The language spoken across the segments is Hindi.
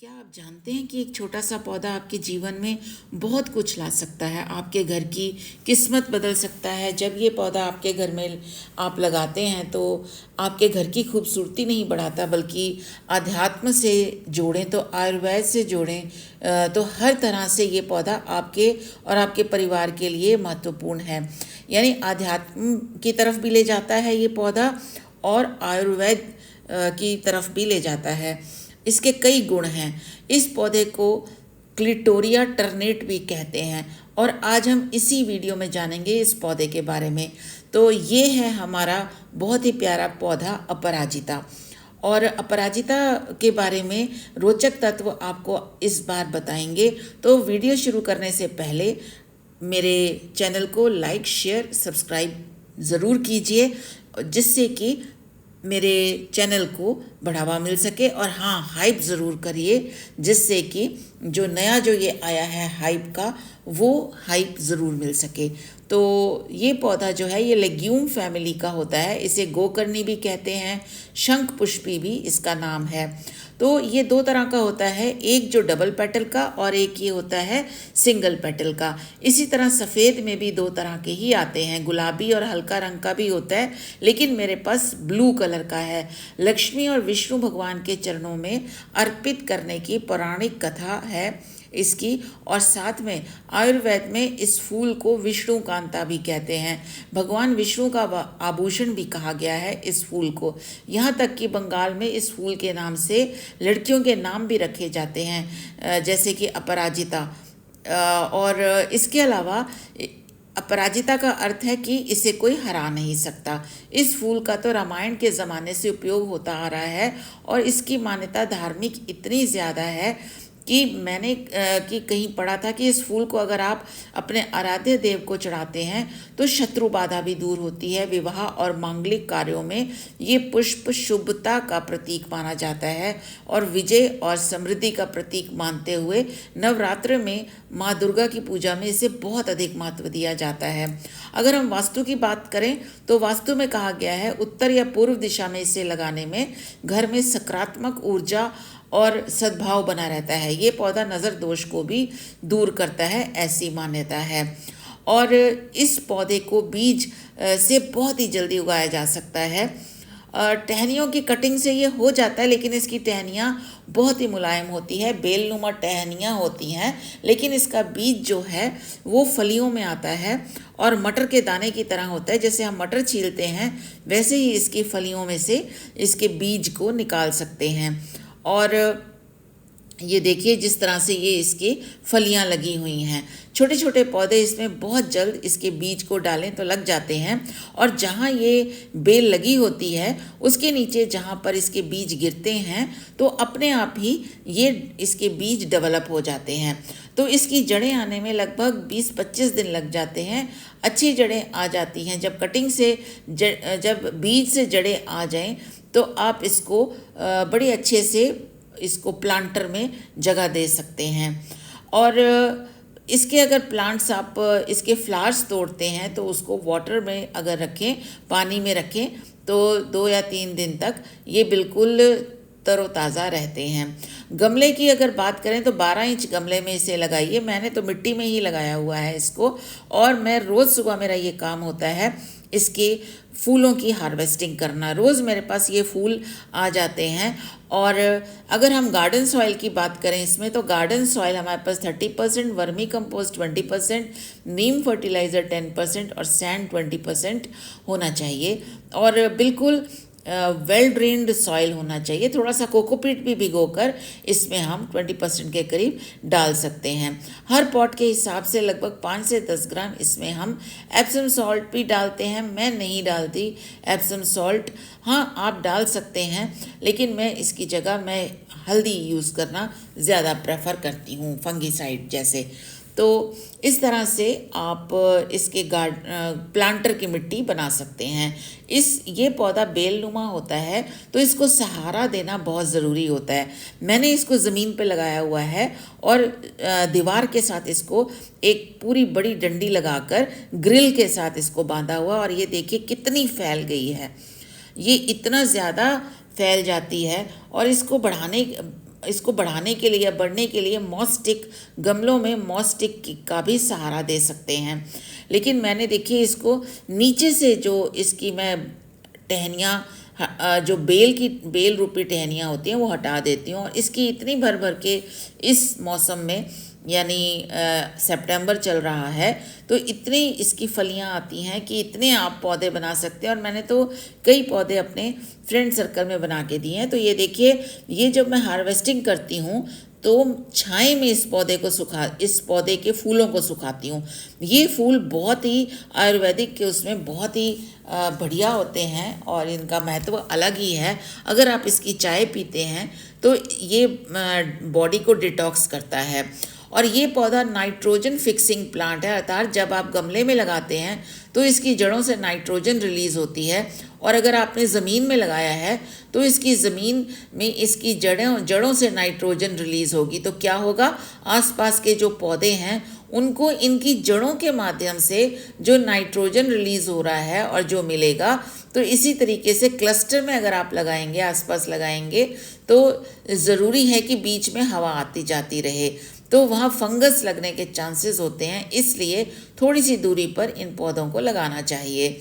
क्या आप जानते हैं कि एक छोटा सा पौधा आपके जीवन में बहुत कुछ ला सकता है, आपके घर की किस्मत बदल सकता है। जब ये पौधा आपके घर में आप लगाते हैं तो आपके घर की खूबसूरती नहीं बढ़ाता बल्कि अध्यात्म से जोड़ें तो आयुर्वेद से जोड़ें तो हर तरह से ये पौधा आपके और आपके परिवार के लिए महत्वपूर्ण है। यानी अध्यात्म की तरफ भी ले जाता है ये पौधा और आयुर्वेद की तरफ भी ले जाता है। इसके कई गुण हैं। इस पौधे को क्लिटोरिया टर्नेट भी कहते हैं और आज हम इसी वीडियो में जानेंगे इस पौधे के बारे में। तो ये है हमारा बहुत ही प्यारा पौधा अपराजिता। और अपराजिता के बारे में रोचक तत्व आपको इस बार बताएंगे। तो वीडियो शुरू करने से पहले मेरे चैनल को लाइक शेयर सब्सक्राइब ज़रूर कीजिए जिससे कि मेरे चैनल को बढ़ावा मिल सके। और हाँ, हाइप ज़रूर करिए जिससे कि जो नया जो ये आया है हाइप का वो हाइप ज़रूर मिल सके। तो ये पौधा जो है ये लेग्यूम फैमिली का होता है। इसे गोकर्णी भी कहते हैं, शंख पुष्पी भी इसका नाम है। तो ये दो तरह का होता है, एक जो डबल पेटल का और एक ये होता है सिंगल पेटल का। इसी तरह सफ़ेद में भी दो तरह के ही आते हैं, गुलाबी और हल्का रंग का भी होता है, लेकिन मेरे पास ब्लू कलर का है। लक्ष्मी और विष्णु भगवान के चरणों में अर्पित करने की पौराणिक कथा है इसकी। और साथ में आयुर्वेद में इस फूल को विष्णु कांता भी कहते हैं। भगवान विष्णु का आभूषण भी कहा गया है इस फूल को। यहाँ तक कि बंगाल में इस फूल के नाम से लड़कियों के नाम भी रखे जाते हैं, जैसे कि अपराजिता। और इसके अलावा अपराजिता का अर्थ है कि इसे कोई हरा नहीं सकता। इस फूल का तो रामायण के ज़माने से उपयोग होता आ रहा है और इसकी मान्यता धार्मिक इतनी ज़्यादा है कि मैंने कि कहीं पढ़ा था कि इस फूल को अगर आप अपने आराध्य देव को चढ़ाते हैं तो शत्रु बाधा भी दूर होती है। विवाह और मांगलिक कार्यों में ये पुष्प शुभता का प्रतीक माना जाता है और विजय और समृद्धि का प्रतीक मानते हुए नवरात्र में माँ दुर्गा की पूजा में इसे बहुत अधिक महत्व दिया जाता है। अगर हम वास्तु की बात करें तो वास्तु में कहा गया है उत्तर या पूर्व दिशा में इसे लगाने में घर में सकारात्मक ऊर्जा और सद्भाव बना रहता है। ये पौधा नज़र दोष को भी दूर करता है, ऐसी मान्यता है। और इस पौधे को बीज से बहुत ही जल्दी उगाया जा सकता है। टहनियों की कटिंग से ये हो जाता है, लेकिन इसकी टहनियाँ बहुत ही मुलायम होती है, बेलनुमा टहनियाँ होती हैं, लेकिन इसका बीज जो है वो फलियों में आता है और मटर के दाने की तरह होता है। जैसे हम मटर छीलते हैं वैसे ही इसकी फलियों में से इसके बीज को निकाल सकते हैं। और ये देखिए जिस तरह से ये इसकी फलियां लगी हुई हैं। छोटे छोटे पौधे इसमें बहुत जल्द इसके बीज को डालें तो लग जाते हैं और जहाँ ये बेल लगी होती है उसके नीचे जहाँ पर इसके बीज गिरते हैं तो अपने आप ही ये इसके बीज डेवलप हो जाते हैं। तो इसकी जड़ें आने में लगभग 20-25 दिन लग जाते हैं। अच्छी जड़ें आ जाती हैं जब कटिंग से जब बीज से जड़ें आ जाएं तो आप इसको बड़े अच्छे से इसको प्लांटर में जगह दे सकते हैं। और इसके अगर प्लांट्स आप इसके फ्लावर्स तोड़ते हैं तो उसको वाटर में अगर रखें, पानी में रखें तो 2 या 3 दिन तक ये बिल्कुल तरोताज़ा रहते हैं। गमले की अगर बात करें तो 12 इंच गमले में इसे लगाइए। मैंने तो मिट्टी में ही लगाया हुआ है इसको और मैं रोज़ सुबह मेरा ये काम होता है इसके फूलों की हार्वेस्टिंग करना। रोज़ मेरे पास ये फूल आ जाते हैं। और अगर हम गार्डन सॉइल की बात करें इसमें तो गार्डन सॉइल हमारे पास 30%, वर्मी कंपोस्ट 20%, नीम फर्टिलाइज़र 10% और सैंड 20% होना चाहिए। और बिल्कुल वेल ड्रेन्ड सॉइल होना चाहिए। थोड़ा सा कोकोपीट भी भिगोकर इसमें हम 20% के करीब डाल सकते हैं। हर पॉट के हिसाब से लगभग 5 से 10 ग्राम इसमें हम एप्सम सॉल्ट भी डालते हैं। मैं नहीं डालती एप्सम सॉल्ट, हाँ आप डाल सकते हैं, लेकिन मैं इसकी जगह मैं हल्दी यूज़ करना ज़्यादा प्रेफर करती हूँ, फंगीसाइड जैसे। तो इस तरह से आप इसके प्लांटर की मिट्टी बना सकते हैं। ये पौधा बेलनुमा होता है तो इसको सहारा देना बहुत ज़रूरी होता है। मैंने इसको ज़मीन पे लगाया हुआ है और दीवार के साथ इसको एक पूरी बड़ी डंडी लगाकर ग्रिल के साथ इसको बांधा हुआ। और ये देखिए कितनी फैल गई है, ये इतना ज़्यादा फैल जाती है। और इसको इसको बढ़ाने के लिए या बढ़ने के लिए मॉस स्टिक, गमलों में मॉस स्टिक का भी सहारा दे सकते हैं। लेकिन मैंने देखिए इसको नीचे से जो इसकी मैं टहनियाँ जो बेल रूपी टहनियाँ होती हैं वो हटा देती हूँ, और इसकी इतनी भर भर के इस मौसम में, यानी सितंबर चल रहा है, तो इतनी इसकी फलियां आती हैं कि इतने आप पौधे बना सकते हैं। और मैंने तो कई पौधे अपने फ्रेंड सर्कल में बना के दिए हैं। तो ये देखिए, ये जब मैं हार्वेस्टिंग करती हूँ तो छाए में इस पौधे के फूलों को सुखाती हूँ। ये फूल बहुत ही आयुर्वेदिक के उसमें बहुत ही बढ़िया होते हैं और इनका महत्व अलग ही है। अगर आप इसकी चाय पीते हैं तो ये बॉडी को डिटॉक्स करता है। और ये पौधा नाइट्रोजन फिक्सिंग प्लांट है, अर्थात जब आप गमले में लगाते हैं तो इसकी जड़ों से नाइट्रोजन रिलीज़ होती है। और अगर आपने ज़मीन में लगाया है तो इसकी ज़मीन में इसकी जड़ों से नाइट्रोजन रिलीज़ होगी। तो क्या होगा, आसपास के जो पौधे हैं उनको इनकी जड़ों के माध्यम से जो नाइट्रोजन रिलीज़ हो रहा है और जो मिलेगा, तो इसी तरीके से क्लस्टर में अगर आप लगाएंगे, आसपास लगाएंगे, तो ज़रूरी है कि बीच में हवा आती जाती रहे, तो वहाँ फंगस लगने के चांसेस होते हैं। इसलिए थोड़ी सी दूरी पर इन पौधों को लगाना चाहिए।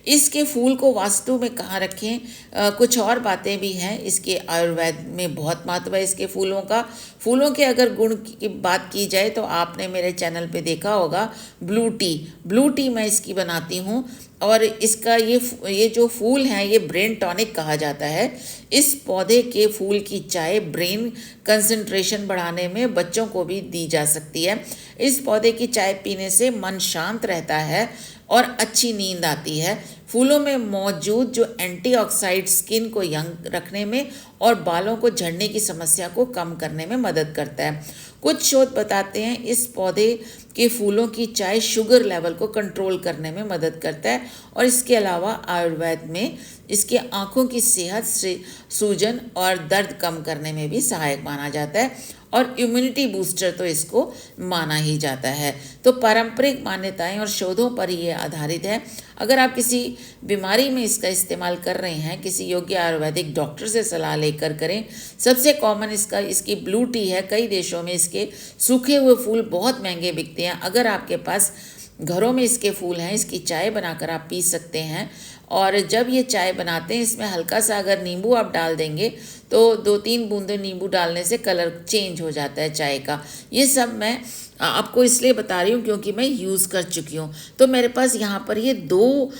इसके फूल को वास्तु में कहाँ रखें, कुछ और बातें भी हैं। इसके आयुर्वेद में बहुत महत्व है इसके फूलों का। फूलों के अगर गुण की बात की जाए तो आपने मेरे चैनल पे देखा होगा ब्लू टी मैं इसकी बनाती हूँ। और इसका ये जो फूल हैं ये ब्रेन टॉनिक कहा जाता है। इस पौधे के फूल की चाय ब्रेन कंसंट्रेशन बढ़ाने में बच्चों को भी दी जा सकती है। इस पौधे की चाय पीने से मन शांत रहता है और अच्छी नींद आती है। फूलों में मौजूद जो एंटीऑक्सीडेंट स्किन को यंग रखने में और बालों को झड़ने की समस्या को कम करने में मदद करता है। कुछ शोध बताते हैं इस पौधे के फूलों की चाय शुगर लेवल को कंट्रोल करने में मदद करता है। और इसके अलावा आयुर्वेद में इसके आँखों की सेहत से सूजन और दर्द कम करने में भी सहायक माना जाता है। और इम्यूनिटी बूस्टर तो इसको माना ही जाता है। तो पारंपरिक मान्यताएं और शोधों पर ये आधारित है। अगर आप किसी बीमारी में इसका इस्तेमाल कर रहे हैं, किसी योग्य आयुर्वेदिक डॉक्टर से सलाह लेकर करें। सबसे कॉमन इसकी ब्लू टी है। कई देशों में इसके सूखे हुए फूल बहुत महंगे बिकते हैं। अगर आपके पास घरों में इसके फूल हैं, इसकी चाय बनाकर आप पी सकते हैं। और जब ये चाय बनाते हैं इसमें हल्का सा अगर नींबू आप डाल देंगे तो 2-3 बूंदे नींबू डालने से कलर चेंज हो जाता है चाय का। ये सब मैं आपको इसलिए बता रही हूँ क्योंकि मैं यूज़ कर चुकी हूँ। तो मेरे पास यहाँ पर ये 2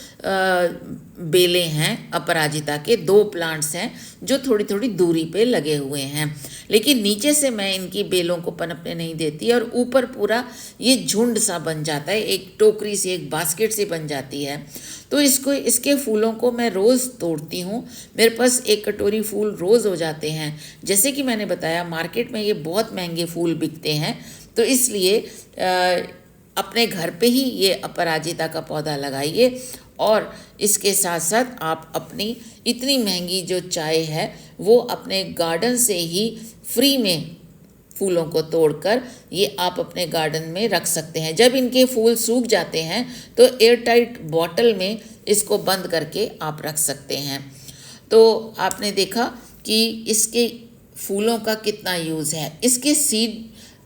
बेलें हैं, अपराजिता के 2 प्लांट्स हैं जो थोड़ी थोड़ी दूरी पे लगे हुए हैं। लेकिन नीचे से मैं इनकी बेलों को पनपने नहीं देती और ऊपर पूरा ये झुंड सा बन जाता है, एक टोकरी से, एक बास्केट से बन जाती है। तो इसके फूलों को मैं रोज़ तोड़ती हूँ। मेरे पास 1 कटोरी फूल रोज़ हो जाते हैं। जैसे कि मैंने बताया, मार्केट में ये बहुत महंगे फूल बिकते हैं, तो इसलिए अपने घर पे ही ये अपराजिता का पौधा लगाइए। और इसके साथ साथ आप अपनी इतनी महंगी जो चाय है वो अपने गार्डन से ही फ्री में फूलों को तोड़कर ये आप अपने गार्डन में रख सकते हैं। जब इनके फूल सूख जाते हैं तो एयरटाइट बॉटल में इसको बंद करके आप रख सकते हैं। तो आपने देखा कि इसके फूलों का कितना यूज़ है। इसके सीड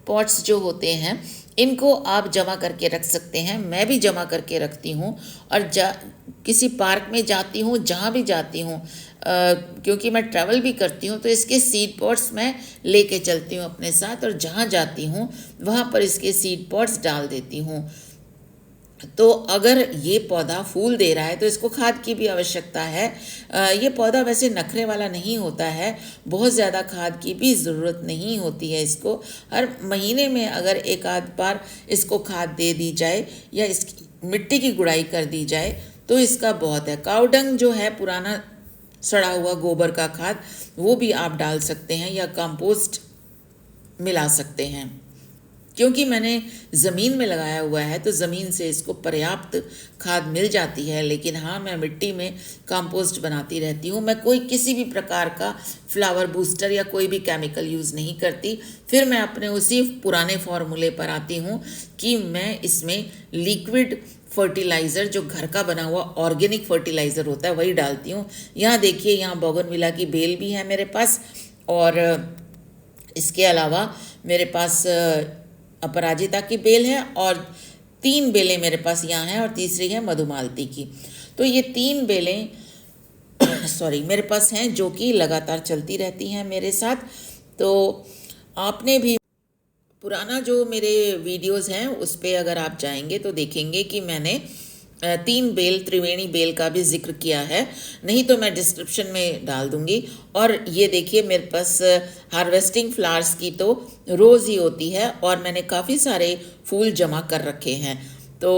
पॉट्स जो होते हैं इनको आप जमा करके रख सकते हैं। मैं भी जमा करके रखती हूँ और किसी पार्क में जाती हूँ, जहाँ भी जाती हूँ, क्योंकि मैं ट्रैवल भी करती हूँ, तो इसके सीड पॉट्स मैं लेके चलती हूँ अपने साथ और जहाँ जाती हूँ वहाँ पर इसके सीड पॉट्स डाल देती हूँ। तो अगर ये पौधा फूल दे रहा है तो इसको खाद की भी आवश्यकता है। ये पौधा वैसे नखरे वाला नहीं होता है, बहुत ज़्यादा खाद की भी ज़रूरत नहीं होती है। इसको हर महीने में अगर 1 आध बार इसको खाद दे दी जाए या इसकी मिट्टी की गुड़ाई कर दी जाए तो इसका बहुत है। काऊ डंग जो है, पुराना सड़ा हुआ गोबर का खाद, वो भी आप डाल सकते हैं या कंपोस्ट मिला सकते हैं। क्योंकि मैंने ज़मीन में लगाया हुआ है तो ज़मीन से इसको पर्याप्त खाद मिल जाती है। लेकिन हाँ, मैं मिट्टी में कंपोस्ट बनाती रहती हूँ। मैं किसी भी प्रकार का फ्लावर बूस्टर या कोई भी केमिकल यूज़ नहीं करती। फिर मैं अपने उसी पुराने फॉर्मूले पर आती हूँ कि मैं इसमें लिक्विड फर्टिलाइज़र, जो घर का बना हुआ ऑर्गेनिक फर्टिलाइज़र होता है, वही डालती हूँ। यहाँ देखिए, यहाँ बोगनविला की बेल भी है मेरे पास और इसके अलावा मेरे पास अपराजिता की बेल है और 3 बेलें मेरे पास यहाँ हैं और तीसरी है मधुमालती की। तो ये 3 बेलें सॉरी मेरे पास हैं जो कि लगातार चलती रहती हैं मेरे साथ। तो आपने भी पुराना जो मेरे वीडियोस हैं उस पे अगर आप जाएंगे तो देखेंगे कि मैंने 3 बेल त्रिवेणी बेल का भी जिक्र किया है, नहीं तो मैं डिस्क्रिप्शन में डाल दूंगी। और ये देखिए मेरे पास हार्वेस्टिंग फ्लावर्स की तो रोज़ ही होती है और मैंने काफ़ी सारे फूल जमा कर रखे हैं। तो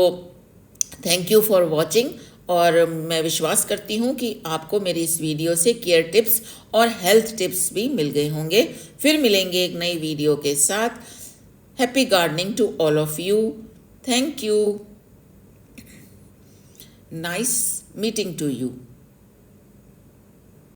थैंक यू फॉर वॉचिंग, और मैं विश्वास करती हूँ कि आपको मेरी इस वीडियो से केयर टिप्स और हेल्थ टिप्स भी मिल गए होंगे। फिर मिलेंगे एक नई वीडियो के साथ। Happy gardening to all of you. Thank you. Nice meeting to you.